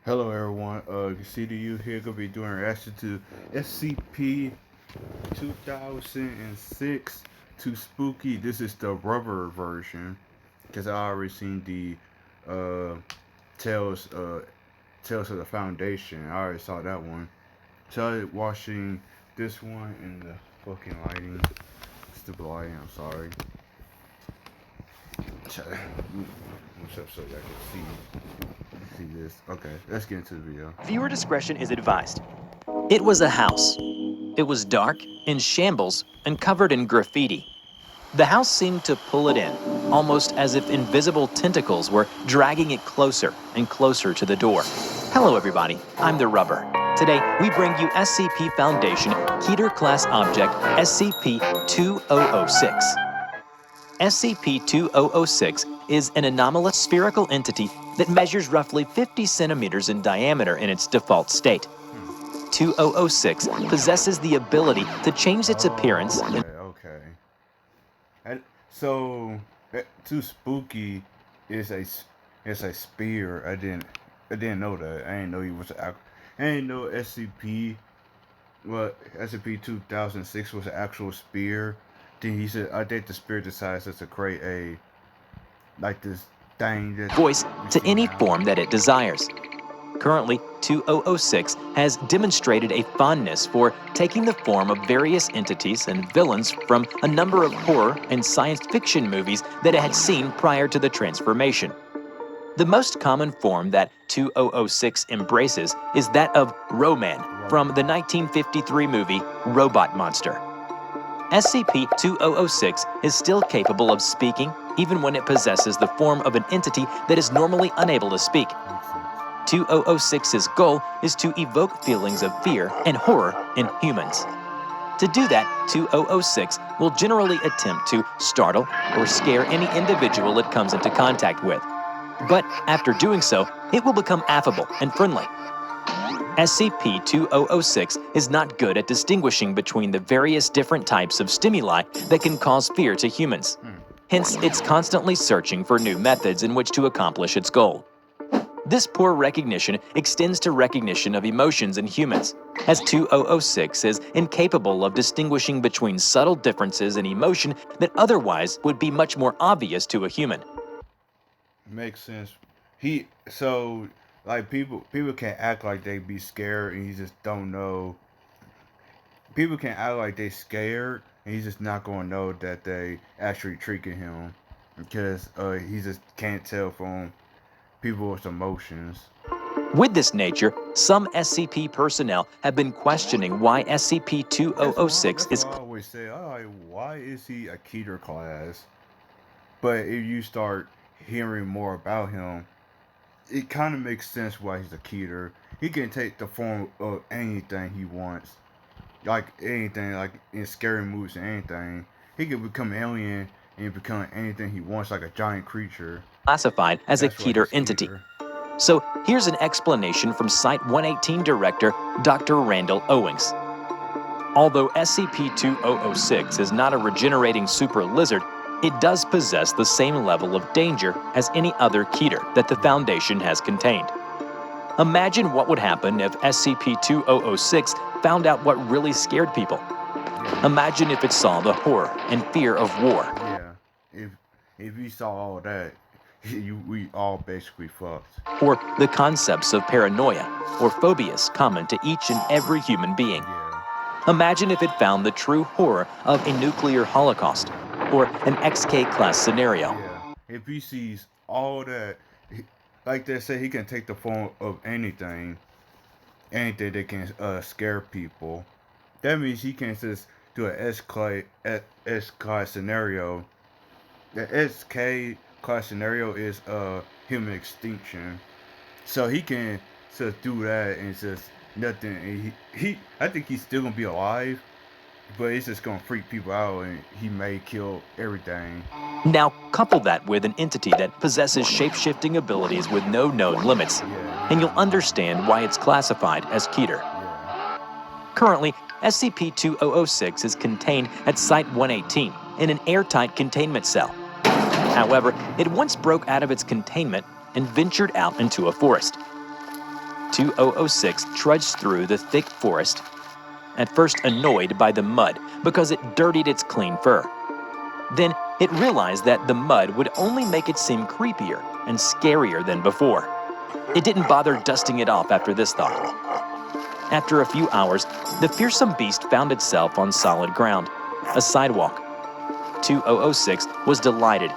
Hello everyone, CDU here gonna be doing a reaction to SCP-2006 to Spooky. This is the rubber version because I already seen the uh, Tales Tales of the Foundation. I already saw that one. Started watching this one in the fucking lighting. Stupid lighting. I'm sorry. What's up so y'all can see this. Okay, let's get into the video. Viewer discretion is advised. It was a house. It was dark, in shambles, and covered in graffiti. The house seemed to pull it in, almost as if invisible tentacles were dragging it closer and closer to the door. Hello everybody, I'm the Rubber. Today, we bring you SCP Foundation Keter Class Object SCP-2006. SCP-2006 is an anomalous spherical entity that measures roughly 50 centimeters in diameter in its default state. 2006 possesses the ability to change its appearance. Okay. So, too spooky is a spear. I didn't know that. I didn't know he was I didn't know SCP-2006 was an actual spear. Then he said, I think the spear decides to create a like this thing that Voice to any form that it desires. Currently, 2006 has demonstrated a fondness for taking the form of various entities and villains from a number of horror and science fiction movies that it had seen prior to the transformation. The most common form that 2006 embraces is that of Roman from the 1953 movie Robot Monster. SCP-2006 is still capable of speaking even when it possesses the form of an entity that is normally unable to speak. 2006's goal is to evoke feelings of fear and horror in humans. To do that, 2006 will generally attempt to startle or scare any individual it comes into contact with. But after doing so, it will become affable and friendly. SCP-2006 is not good at distinguishing between the various different types of stimuli that can cause fear to humans. Hence, it's constantly searching for new methods in which to accomplish its goal. This poor recognition extends to recognition of emotions in humans, as 2006 is incapable of distinguishing between subtle differences in emotion that otherwise would be much more obvious to a human. Makes sense. Like people can act like they be scared and you just don't know. People can act like they scared and he's just not gonna know that they actually tricking him because he just can't tell from people's emotions. With this nature, some SCP personnel have been questioning why SCP-2006 is. I always say, why is he a Keter class? But if you start hearing more about him, it kind of makes sense why he's a Keter. He can take the form of anything he wants, like anything, like in scary movies and anything. He can become alien and become anything he wants, like a giant creature. Classified as a Keter entity. So here's an explanation from Site-118 director Dr. Randall Owings. Although SCP-2006 is not a regenerating super lizard, it does possess the same level of danger as any other Keter that the Foundation has contained. Imagine what would happen if SCP-2006 found out what really scared people. Imagine if it saw the horror and fear of war. Yeah, if we saw all that, we all basically fucked. Or the concepts of paranoia or phobias common to each and every human being. Yeah. Imagine if it found the true horror of a nuclear holocaust or an XK-class scenario. Yeah, if he sees all that, like they say, he can take the form of anything that can scare people. That means he can just do an S-class scenario. The SK-class scenario is human extinction. So he can just do that and just nothing. And I think he's still gonna be alive, but it's just gonna freak people out and he may kill everything. Now, couple that with an entity that possesses shape-shifting abilities with no known limits, and you'll understand why it's classified as Keter. Currently, SCP-2006 is contained at Site-118 in an airtight containment cell. However, it once broke out of its containment and ventured out into a forest. SCP-2006 trudged through the thick forest, at first annoyed by the mud because it dirtied its clean fur. Then it realized that the mud would only make it seem creepier and scarier than before. It didn't bother dusting it off after this thought. After a few hours, the fearsome beast found itself on solid ground, a sidewalk. 2006 was delighted.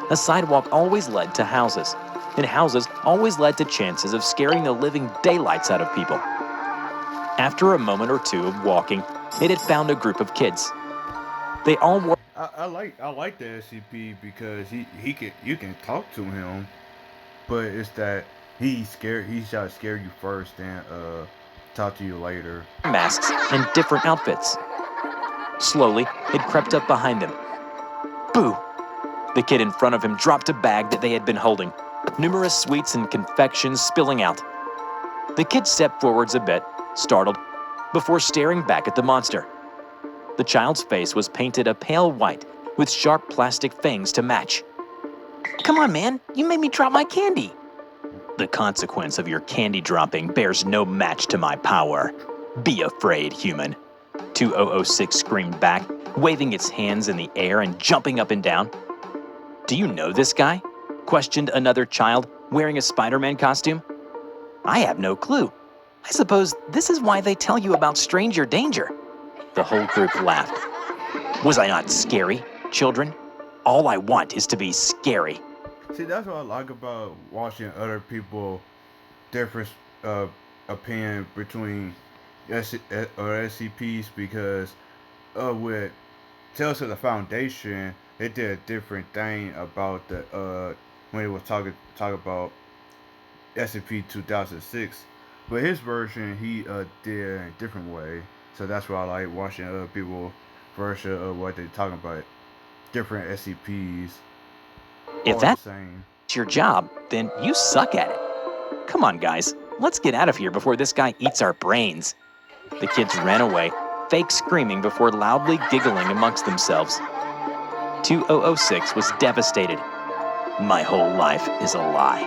A sidewalk always led to houses, and houses always led to chances of scaring the living daylights out of people. After a moment or two of walking, it had found a group of kids. They all wore... I like the SCP because you can talk to him, but it's that he's trying to scare you first and talk to you later. Masks and different outfits. Slowly, it crept up behind them. Boo! The kid in front of him dropped a bag that they had been holding, numerous sweets and confections spilling out. The kid stepped forwards a bit, startled, before staring back at the monster. The child's face was painted a pale white with sharp plastic fangs to match. Come on, man, you made me drop my candy. The consequence of your candy dropping bears no match to my power. Be afraid, human. 2006 screamed back, waving its hands in the air and jumping up and down. Do you know this guy? Questioned another child wearing a Spider-Man costume. I have no clue. I suppose this is why they tell you about stranger danger. The whole group laughed. Was I not scary, children? All I want is to be scary. See, that's what I like about watching other people different opinion between SCPs, because with Tales of the Foundation, they did a different thing about the when it was talking about SCP-2006, but his version he did in a different way. So that's why I like watching other people's version of what they're talking about, different SCPs. If that's your job, then you suck at it. Come on, guys, let's get out of here before this guy eats our brains. The kids ran away, fake screaming before loudly giggling amongst themselves. 2006 was devastated. My whole life is a lie.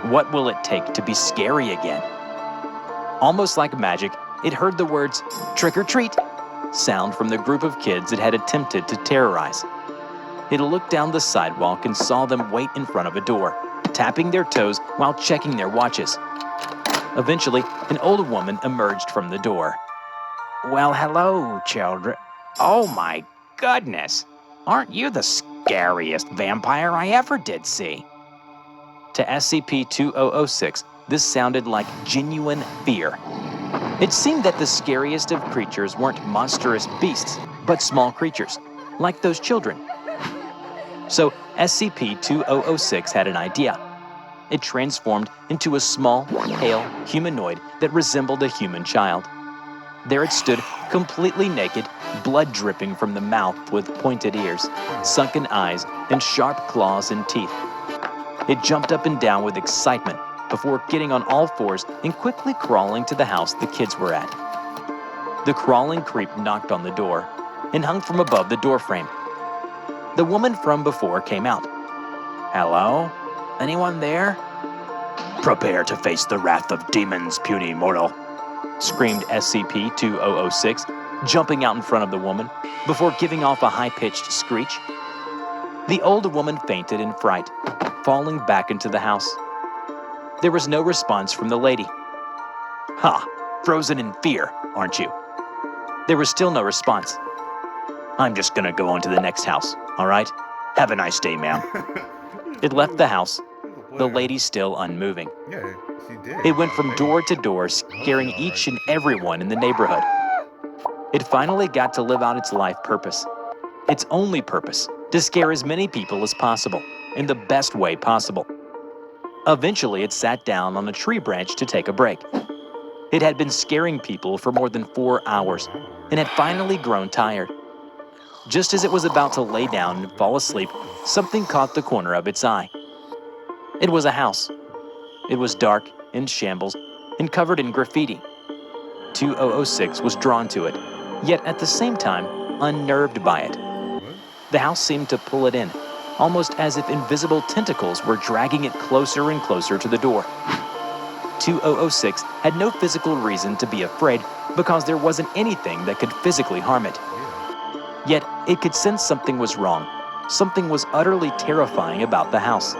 What will it take to be scary again? Almost like magic, it heard the words, "Trick or treat," sound from the group of kids it had attempted to terrorize. It looked down the sidewalk and saw them wait in front of a door, tapping their toes while checking their watches. Eventually, an old woman emerged from the door. Well, hello, children. Oh my goodness. Aren't you the scariest vampire I ever did see? To SCP-2006, this sounded like genuine fear. It seemed that the scariest of creatures weren't monstrous beasts, but small creatures, like those children. So SCP-2006 had an idea. It transformed into a small, pale humanoid that resembled a human child. There it stood, completely naked, blood dripping from the mouth with pointed ears, sunken eyes, and sharp claws and teeth. It jumped up and down with excitement before getting on all fours and quickly crawling to the house the kids were at. The crawling creep knocked on the door and hung from above the doorframe. The woman from before came out. Hello? Anyone there? Prepare to face the wrath of demons, puny mortal, screamed SCP-2006, jumping out in front of the woman before giving off a high-pitched screech. The old woman fainted in fright, falling back into the house. There was no response from the lady. Ha! Frozen in fear, aren't you? There was still no response. I'm just gonna go on to the next house, all right? Have a nice day, ma'am. It left the house, the lady still unmoving. Yeah, she did. It went from door to door, scaring each and everyone in the neighborhood. It finally got to live out its life purpose. Its only purpose, to scare as many people as possible, in the best way possible. Eventually, it sat down on a tree branch to take a break. It had been scaring people for more than 4 hours, and had finally grown tired. Just as it was about to lay down and fall asleep, something caught the corner of its eye. It was a house. It was dark, in shambles, and covered in graffiti. 2006 was drawn to it, yet at the same time, unnerved by it. The house seemed to pull it in, almost as if invisible tentacles were dragging it closer and closer to the door. SCP-2006 had no physical reason to be afraid because there wasn't anything that could physically harm it. Yet, it could sense something was wrong. Something was utterly terrifying about the house.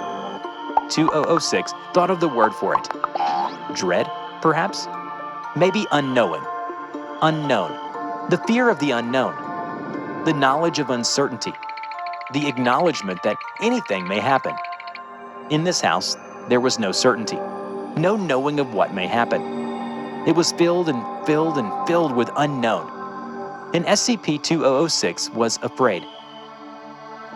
2006 thought of the word for it. Dread, perhaps? Maybe unknowing. Unknown. The fear of the unknown. The knowledge of uncertainty. The acknowledgement that anything may happen. In this house, there was no certainty. No knowing of what may happen. It was filled and filled and filled with unknown. And SCP-2006 was afraid.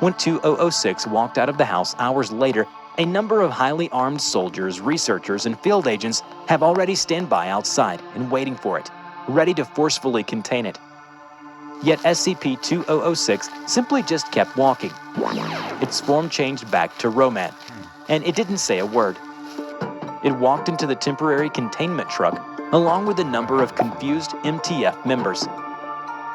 When 2006 walked out of the house hours later, a number of highly armed soldiers, researchers, and field agents have already stand by outside and waiting for it, ready to forcefully contain it. Yet SCP-2006 simply just kept walking. Its form changed back to Roman, and it didn't say a word. It walked into the temporary containment truck along with a number of confused MTF members.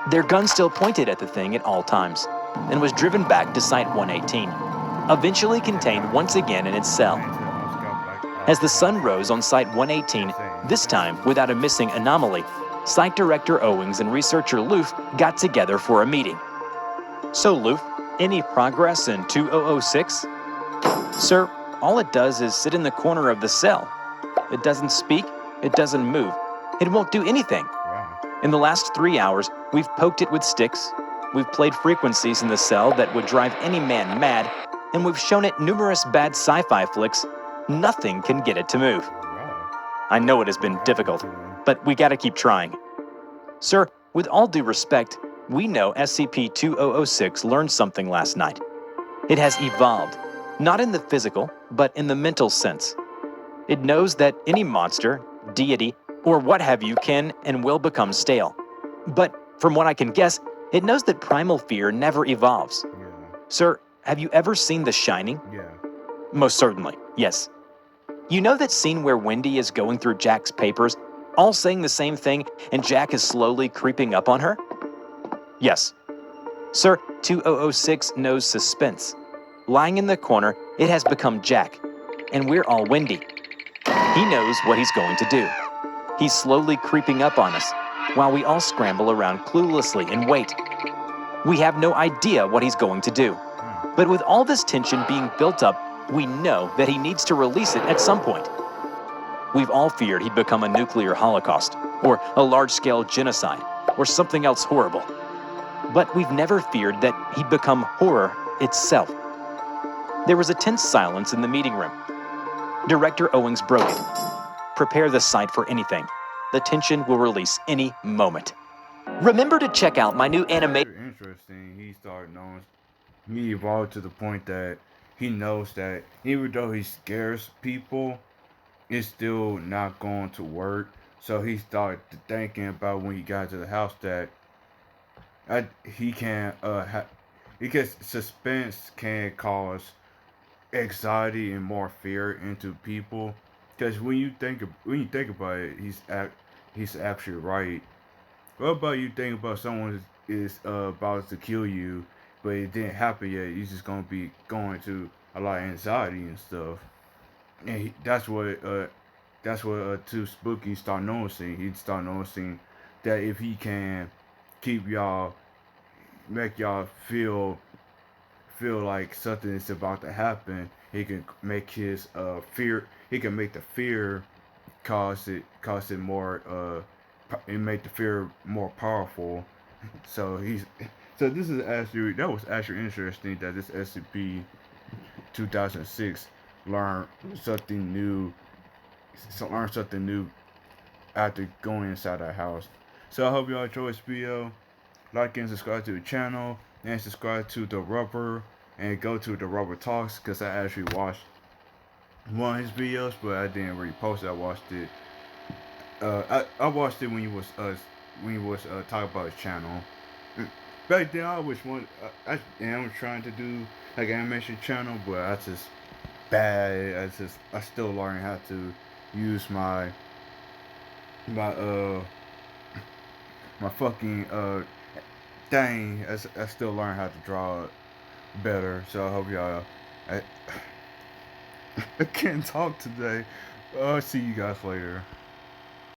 Their guns still pointed at the thing at all times, and was driven back to Site-118, eventually contained once again in its cell. As the sun rose on Site-118, this time without a missing anomaly, Site Director Owings and researcher Loof got together for a meeting. So Loof, any progress in 2006? Sir, all it does is sit in the corner of the cell. It doesn't speak, it doesn't move, it won't do anything. In the last 3 hours, we've poked it with sticks, we've played frequencies in the cell that would drive any man mad, and we've shown it numerous bad sci-fi flicks. Nothing can get it to move. I know it has been difficult, but we gotta keep trying. Sir, with all due respect, we know SCP-2006 learned something last night. It has evolved, not in the physical, but in the mental sense. It knows that any monster, deity, or what have you can and will become stale. But from what I can guess, it knows that primal fear never evolves. Sir, have you ever seen The Shining? Most certainly, yes. You know that scene where Wendy is going through Jack's papers, all saying the same thing, and Jack is slowly creeping up on her? Yes. Sir, 2006 knows suspense. Lying in the corner, it has become Jack, and we're all Wendy. He knows what he's going to do. He's slowly creeping up on us, while we all scramble around cluelessly and wait. We have no idea what he's going to do. But with all this tension being built up, we know that he needs to release it at some point. We've all feared he'd become a nuclear holocaust, or a large-scale genocide, or something else horrible. But we've never feared that he'd become horror itself. There was a tense silence in the meeting room. Director Owings broke it. Prepare the site for anything. The tension will release any moment. Remember to check out my new animation. Interesting. He evolved to the point that he knows that even though he scares people, it's still not going to work. So he started thinking about when he got to the house that because suspense can cause anxiety and more fear into people. Because when you think about it, he's actually right. What about you think about someone is about to kill you, but it didn't happen yet? You're just gonna be going to a lot of anxiety and stuff, and that's what Too Spooky start noticing. He'd start noticing that if he can keep make y'all feel like something is about to happen, he can make his fear. He can make the fear cause it more and make the fear more powerful. So that was actually interesting that this SCP-2006 learned something new after going inside that house. So I hope y'all enjoy this video. Like and subscribe to the channel, and subscribe to The Rubber, and go to The Rubber Talks, because I actually watched one of his videos, but I didn't really post it. I watched it. I watched it when he was talking about his channel. Back then, I always wanted. I am trying to do like an animation channel, but I just bad. I still learning how to use my fucking thing. I still learn how to draw better. So I hope y'all. I can't talk today. I'll see you guys later.